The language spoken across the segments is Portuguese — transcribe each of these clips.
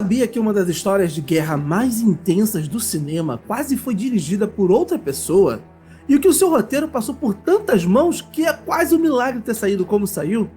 Sabia que uma das histórias de guerra mais intensas do cinema quase foi dirigida por outra pessoa? E que o seu roteiro passou por tantas mãos que é quase um milagre ter saído como saiu?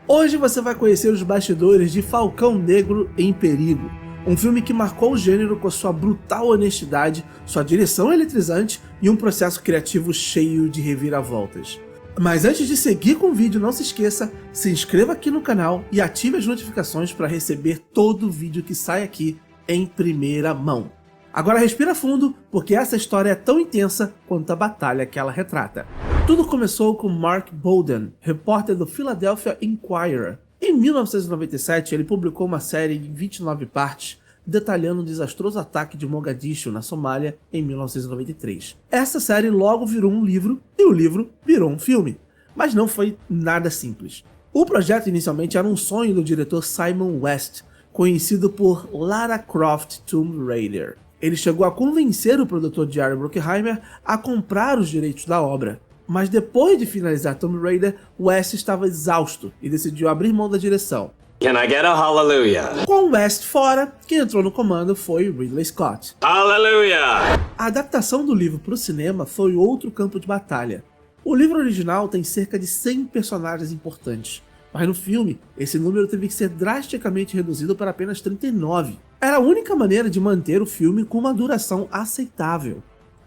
Hoje você vai conhecer os bastidores de Falcão Negro em Perigo, um filme que marcou o gênero com a sua brutal honestidade, sua direção eletrizante e um processo criativo cheio de reviravoltas. Mas antes de seguir com o vídeo, não se esqueça, se inscreva aqui no canal e ative as notificações para receber todo o vídeo que sai aqui em primeira mão. Agora respira fundo, porque essa história é tão intensa quanto a batalha que ela retrata. Tudo começou com Mark Bowden, repórter do Philadelphia Inquirer. Em 1997, ele publicou uma série em 29 partes, detalhando o desastroso ataque de Mogadishu, na Somália, em 1993. Essa série logo virou um livro, e o livro virou um filme. Mas não foi nada simples. O projeto inicialmente era um sonho do diretor Simon West, conhecido por Lara Croft Tomb Raider. Ele chegou a convencer o produtor Jerry Bruckheimer a comprar os direitos da obra. Mas depois de finalizar Tomb Raider, West estava exausto e decidiu abrir mão da direção. Can I get a hallelujah? Com West fora, quem entrou no comando foi Ridley Scott. Hallelujah! A adaptação do livro para o cinema foi outro campo de batalha. O livro original tem cerca de 100 personagens importantes, mas no filme, esse número teve que ser drasticamente reduzido para apenas 39. Era a única maneira de manter o filme com uma duração aceitável.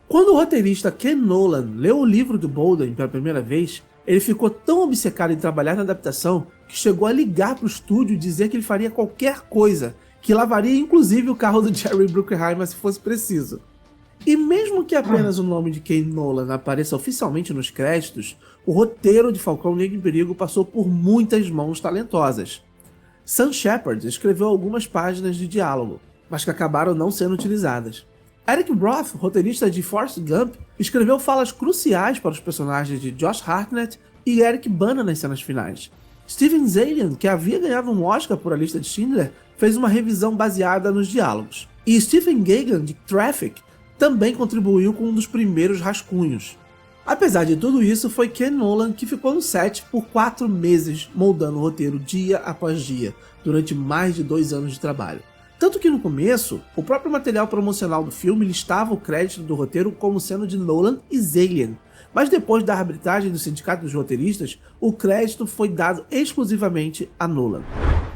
Quando o roteirista Ken Nolan leu o livro do Bowden pela primeira vez, ele ficou tão obcecado em trabalhar na adaptação que chegou a ligar para o estúdio e dizer que ele faria qualquer coisa, que lavaria inclusive o carro do Jerry Bruckheimer se fosse preciso. E mesmo que apenas o nome de Ken Nolan apareça oficialmente nos créditos, o roteiro de Falcão Negro em Perigo passou por muitas mãos talentosas. Sam Shepard escreveu algumas páginas de diálogo, mas que acabaram não sendo utilizadas. Eric Roth, roteirista de Forrest Gump, escreveu falas cruciais para os personagens de Josh Hartnett e Eric Bana nas cenas finais. Steven Zaillian, que havia ganhado um Oscar por A Lista de Schindler, fez uma revisão baseada nos diálogos. E Stephen Gaghan, de Traffic, também contribuiu com um dos primeiros rascunhos. Apesar de tudo isso, foi Ken Nolan que ficou no set por 4 meses, moldando o roteiro dia após dia, durante mais de 2 anos de trabalho. Tanto que no começo, o próprio material promocional do filme listava o crédito do roteiro como sendo de Nolan e Zaillian, mas depois da arbitragem do Sindicato dos Roteiristas, o crédito foi dado exclusivamente a Nolan.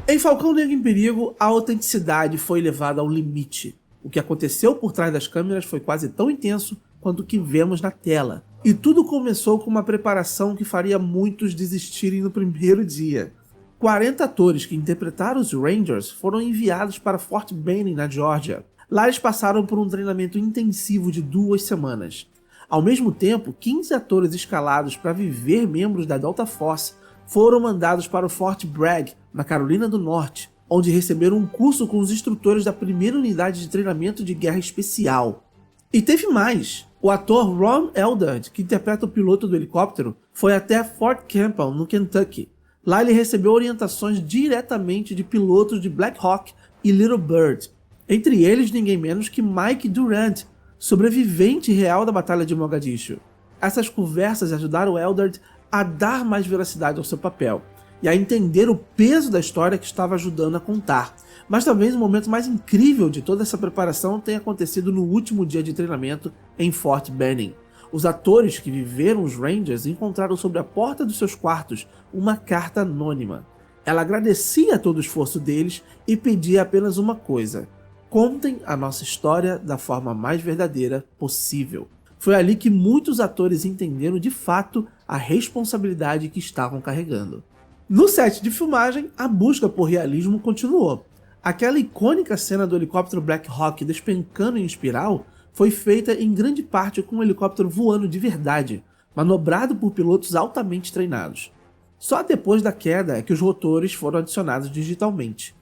Em Falcão Negro em Perigo, a autenticidade foi levada ao limite. O que aconteceu por trás das câmeras foi quase tão intenso quanto o que vemos na tela. E tudo começou com uma preparação que faria muitos desistirem no primeiro dia. 40 atores que interpretaram os Rangers foram enviados para Fort Benning, na Geórgia. Lá eles passaram por um treinamento intensivo de 2 semanas. Ao mesmo tempo, 15 atores escalados para viver membros da Delta Force foram mandados para o Fort Bragg, na Carolina do Norte, onde receberam um curso com os instrutores da primeira unidade de treinamento de guerra especial. E teve mais! O ator Ron Eldard, que interpreta o piloto do helicóptero, foi até Fort Campbell, no Kentucky. Lá ele recebeu orientações diretamente de pilotos de Black Hawk e Little Bird. Entre eles, ninguém menos que Mike Durant, sobrevivente real da Batalha de Mogadishu. Essas conversas ajudaram Eldard a dar mais veracidade ao seu papel e a entender o peso da história que estava ajudando a contar. Mas talvez o momento mais incrível de toda essa preparação tenha acontecido no último dia de treinamento em Fort Benning. Os atores que viveram os Rangers encontraram sobre a porta dos seus quartos uma carta anônima. Ela agradecia todo o esforço deles e pedia apenas uma coisa: contem a nossa história da forma mais verdadeira possível. Foi ali que muitos atores entenderam de fato a responsabilidade que estavam carregando. No set de filmagem, a busca por realismo continuou. Aquela icônica cena do helicóptero Black Hawk despencando em espiral foi feita em grande parte com um helicóptero voando de verdade, manobrado por pilotos altamente treinados. Só depois da queda é que os rotores foram adicionados digitalmente.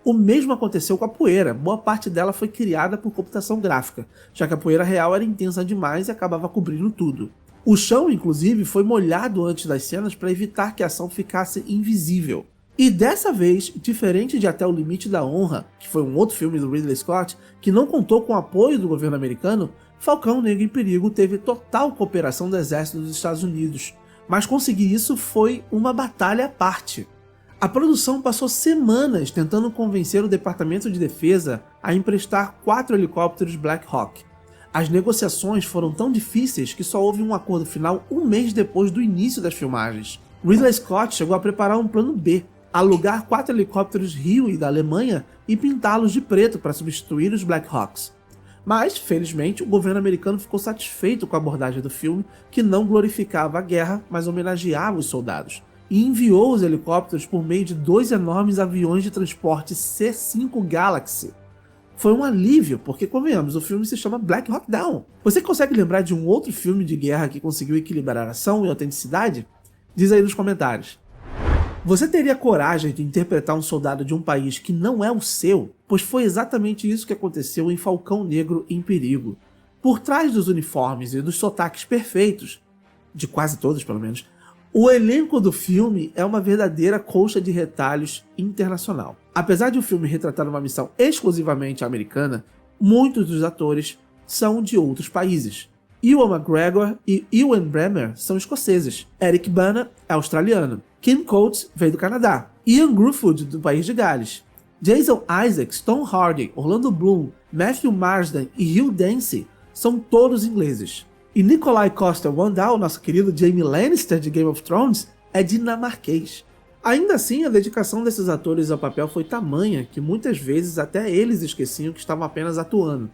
O mesmo aconteceu com a poeira, boa parte dela foi criada por computação gráfica, já que a poeira real era intensa demais e acabava cobrindo tudo. O chão, inclusive, foi molhado antes das cenas para evitar que a ação ficasse invisível. E dessa vez, diferente de Até o Limite da Honra, que foi um outro filme do Ridley Scott, que não contou com o apoio do governo americano, Falcão Negro em Perigo teve total cooperação do exército dos Estados Unidos. Mas conseguir isso foi uma batalha à parte. A produção passou semanas tentando convencer o Departamento de Defesa a emprestar 4 helicópteros Black Hawk. As negociações foram tão difíceis que só houve um acordo final um mês depois do início das filmagens. Ridley Scott chegou a preparar um plano B, alugar 4 helicópteros Huey da Alemanha e pintá-los de preto para substituir os Black Hawks. Mas, felizmente, o governo americano ficou satisfeito com a abordagem do filme, que não glorificava a guerra, mas homenageava os soldados, e enviou os helicópteros por meio de 2 enormes aviões de transporte C-5 Galaxy. Foi um alívio, porque, convenhamos, o filme se chama Black Hawk Down. Você consegue lembrar de um outro filme de guerra que conseguiu equilibrar ação e autenticidade? Diz aí nos comentários. Você teria coragem de interpretar um soldado de um país que não é o seu? Pois foi exatamente isso que aconteceu em Falcão Negro em Perigo. Por trás dos uniformes e dos sotaques perfeitos, de quase todos pelo menos, o elenco do filme é uma verdadeira colcha de retalhos internacional. Apesar de o filme retratar uma missão exclusivamente americana, muitos dos atores são de outros países. Ewan McGregor e Ewan Bremer são escoceses, Eric Bana é australiano, Kim Coates veio do Canadá, Ian Gruffudd do país de Gales, Jason Isaacs, Tom Hardy, Orlando Bloom, Matthew Marsden e Hugh Dancy são todos ingleses. E Nikolai Coster-Waldau, nosso querido Jaime Lannister de Game of Thrones, é dinamarquês. Ainda assim, a dedicação desses atores ao papel foi tamanha que muitas vezes até eles esqueciam que estavam apenas atuando.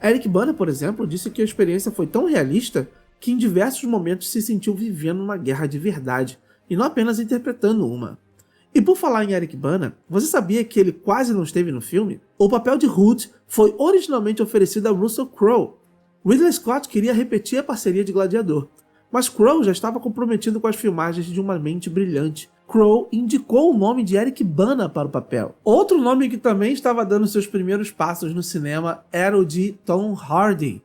Eric Bana, por exemplo, disse que a experiência foi tão realista que em diversos momentos se sentiu vivendo uma guerra de verdade, e não apenas interpretando uma. E por falar em Eric Bana, você sabia que ele quase não esteve no filme? O papel de Hood foi originalmente oferecido a Russell Crowe. Ridley Scott queria repetir a parceria de Gladiador, mas Crowe já estava comprometido com as filmagens de Uma Mente Brilhante. Crowe indicou o nome de Eric Bana para o papel. Outro nome que também estava dando seus primeiros passos no cinema era o de Tom Hardy.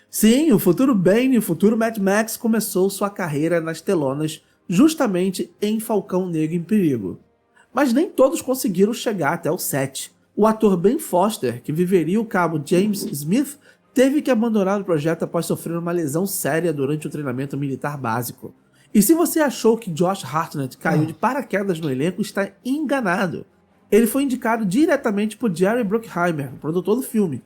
Sim, o futuro Bane e o futuro Mad Max começou sua carreira nas telonas justamente em Falcão Negro em Perigo. Mas nem todos conseguiram chegar até o set. O ator Ben Foster, que viveria o cabo James Smith, teve que abandonar o projeto após sofrer uma lesão séria durante o treinamento militar básico. E se você achou que Josh Hartnett caiu de paraquedas no elenco, está enganado. Ele foi indicado diretamente por Jerry Bruckheimer, o produtor do filme.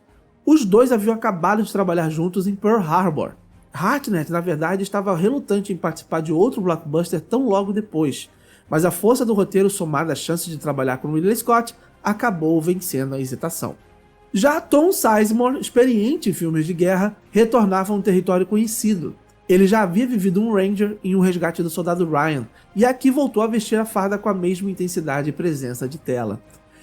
Os dois haviam acabado de trabalhar juntos em Pearl Harbor. Hartnett, na verdade, estava relutante em participar de outro blockbuster tão logo depois, mas a força do roteiro somada à chance de trabalhar com Ridley Scott acabou vencendo a hesitação. Já Tom Sizemore, experiente em filmes de guerra, retornava a um território conhecido. Ele já havia vivido um Ranger em O Resgate do Soldado Ryan, e aqui voltou a vestir a farda com a mesma intensidade e presença de tela.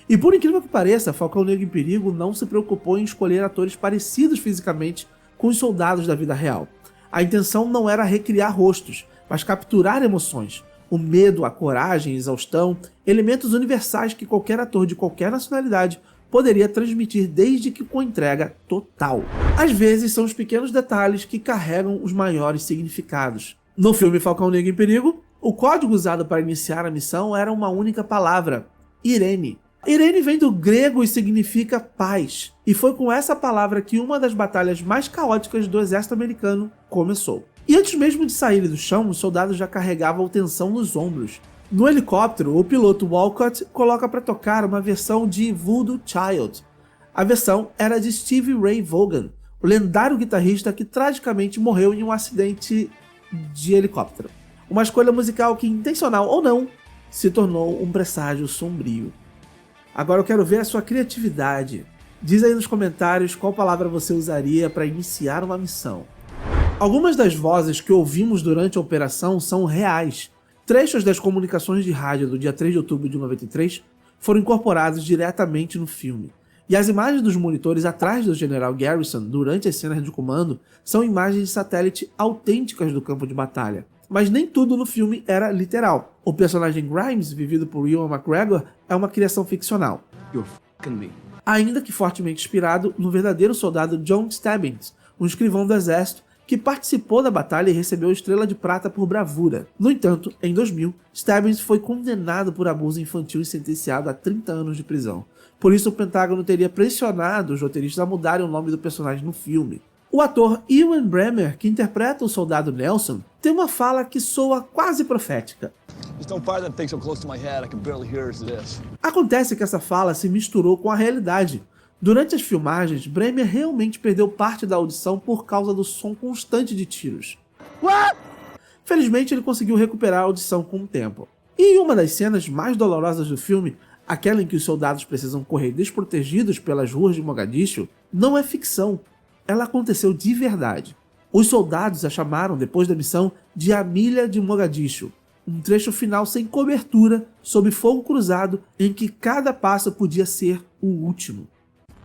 E por incrível que pareça, Falcão Negro em Perigo não se preocupou em escolher atores parecidos fisicamente com os soldados da vida real. A intenção não era recriar rostos, mas capturar emoções. O medo, a coragem, a exaustão, elementos universais que qualquer ator de qualquer nacionalidade poderia transmitir desde que com entrega total. Às vezes são os pequenos detalhes que carregam os maiores significados. No filme Falcão Negro em Perigo, o código usado para iniciar a missão era uma única palavra: Irene. Irene vem do grego e significa paz, e foi com essa palavra que uma das batalhas mais caóticas do exército americano começou. E antes mesmo de saírem do chão, os soldados já carregavam tensão nos ombros. No helicóptero, o piloto Walcott coloca para tocar uma versão de Voodoo Child. A versão era de Stevie Ray Vaughan, o lendário guitarrista que tragicamente morreu em um acidente de helicóptero. Uma escolha musical que, intencional ou não, se tornou um presságio sombrio. Agora eu quero ver a sua criatividade. Diz aí nos comentários qual palavra você usaria para iniciar uma missão. Algumas das vozes que ouvimos durante a operação são reais. Trechos das comunicações de rádio do dia 3 de outubro de 93 foram incorporados diretamente no filme. E as imagens dos monitores atrás do General Garrison durante as cenas de comando são imagens de satélite autênticas do campo de batalha. Mas nem tudo no filme era literal. O personagem Grimes, vivido por Ewan McGregor, é uma criação ficcional. Ainda que fortemente inspirado no verdadeiro soldado John Stebbins, um escrivão do exército que participou da batalha e recebeu a Estrela de Prata por bravura. No entanto, em 2000, Stebbins foi condenado por abuso infantil e sentenciado a 30 anos de prisão. Por isso, o Pentágono teria pressionado os roteiristas a mudarem o nome do personagem no filme. O ator Ewan Bremer, que interpreta o soldado Nelson, tem uma fala que soa quase profética. Acontece que essa fala se misturou com a realidade. Durante as filmagens, Bremer realmente perdeu parte da audição por causa do som constante de tiros. Felizmente, ele conseguiu recuperar a audição com o tempo. E em uma das cenas mais dolorosas do filme, aquela em que os soldados precisam correr desprotegidos pelas ruas de Mogadishu, não é ficção. Ela aconteceu de verdade. Os soldados a chamaram, depois da missão, de A Milha de Mogadishu, um trecho final sem cobertura, sob fogo cruzado, em que cada passo podia ser o último.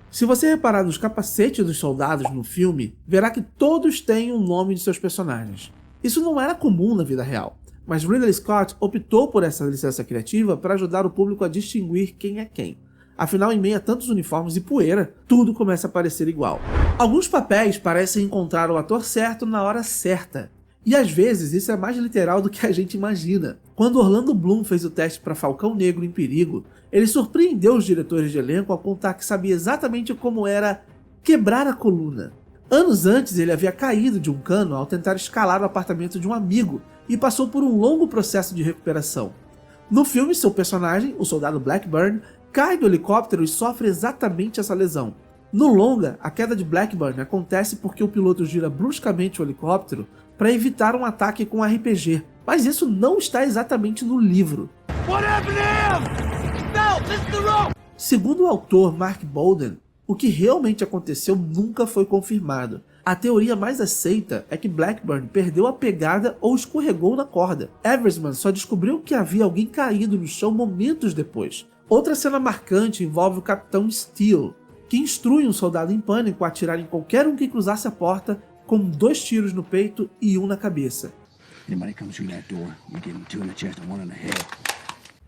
Se você reparar nos capacetes dos soldados no filme, verá que todos têm o nome de seus personagens. Isso não era comum na vida real, mas Ridley Scott optou por essa licença criativa para ajudar o público a distinguir quem é quem. Afinal, em meio a tantos uniformes e poeira, tudo começa a parecer igual. Alguns papéis parecem encontrar o ator certo na hora certa. E às vezes isso é mais literal do que a gente imagina. Quando Orlando Bloom fez o teste para Falcão Negro em Perigo, ele surpreendeu os diretores de elenco ao contar que sabia exatamente como era quebrar a coluna. Anos antes ele havia caído de um cano ao tentar escalar o apartamento de um amigo e passou por um longo processo de recuperação. No filme, seu personagem, o soldado Blackburn, cai do helicóptero e sofre exatamente essa lesão. No longa, a queda de Blackburn acontece porque o piloto gira bruscamente o helicóptero para evitar um ataque com RPG, mas isso não está exatamente no livro. Segundo o autor Mark Bolden, o que realmente aconteceu nunca foi confirmado. A teoria mais aceita é que Blackburn perdeu a pegada ou escorregou na corda. Eversman só descobriu que havia alguém caído no chão momentos depois. Outra cena marcante envolve o Capitão Steele, que instrui um soldado em pânico a atirar em qualquer um que cruzasse a porta, com 2 tiros no peito e 1 na cabeça.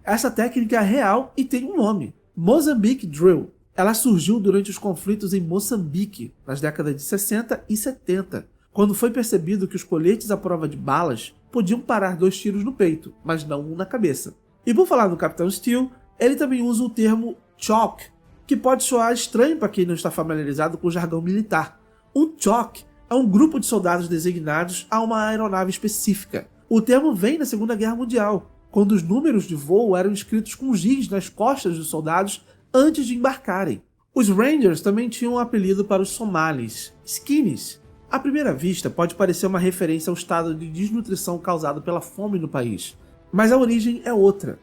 Essa técnica é real e tem um nome: Mozambique Drill. Ela surgiu durante os conflitos em Moçambique, nas décadas de 60 e 70, quando foi percebido que os coletes à prova de balas podiam parar 2 tiros no peito, mas não 1 na cabeça. E por falar no Capitão Steele, ele também usa o termo CHOC, que pode soar estranho para quem não está familiarizado com o jargão militar. Um CHOC é um grupo de soldados designados a uma aeronave específica. O termo vem da Segunda Guerra Mundial, quando os números de voo eram escritos com giz nas costas dos soldados antes de embarcarem. Os Rangers também tinham um apelido para os somalis, skinnies. À primeira vista, pode parecer uma referência ao estado de desnutrição causado pela fome no país, mas a origem é outra.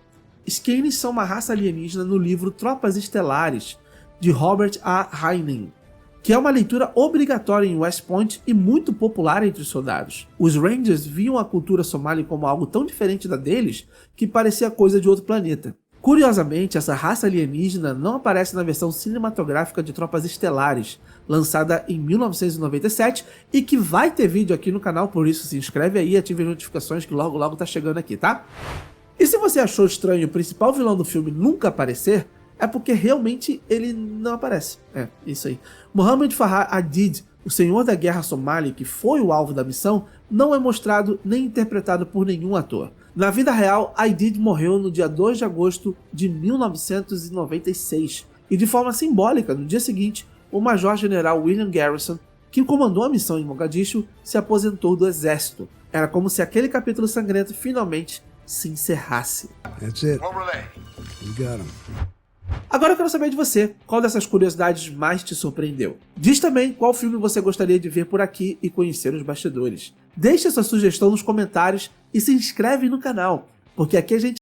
Skinnies são uma raça alienígena no livro Tropas Estelares, de Robert A. Heinlein, que é uma leitura obrigatória em West Point e muito popular entre os soldados. Os Rangers viam a cultura somali como algo tão diferente da deles que parecia coisa de outro planeta. Curiosamente, essa raça alienígena não aparece na versão cinematográfica de Tropas Estelares, lançada em 1997 e que vai ter vídeo aqui no canal, por isso se inscreve aí e ative as notificações que logo logo tá chegando aqui, tá? E se você achou estranho o principal vilão do filme nunca aparecer, é porque realmente ele não aparece. É, isso aí. Mohammed Farah Aidid, o senhor da guerra somali que foi o alvo da missão, não é mostrado nem interpretado por nenhum ator. Na vida real, Aidid morreu no dia 2 de agosto de 1996, e de forma simbólica, no dia seguinte, o Major-General William Garrison, que comandou a missão em Mogadishu, se aposentou do exército. Era como se aquele capítulo sangrento finalmente se encerrasse. That's it. You got him. Agora eu quero saber de você, qual dessas curiosidades mais te surpreendeu? Diz também qual filme você gostaria de ver por aqui e conhecer os bastidores. Deixe sua sugestão nos comentários e se inscreve no canal, porque aqui a gente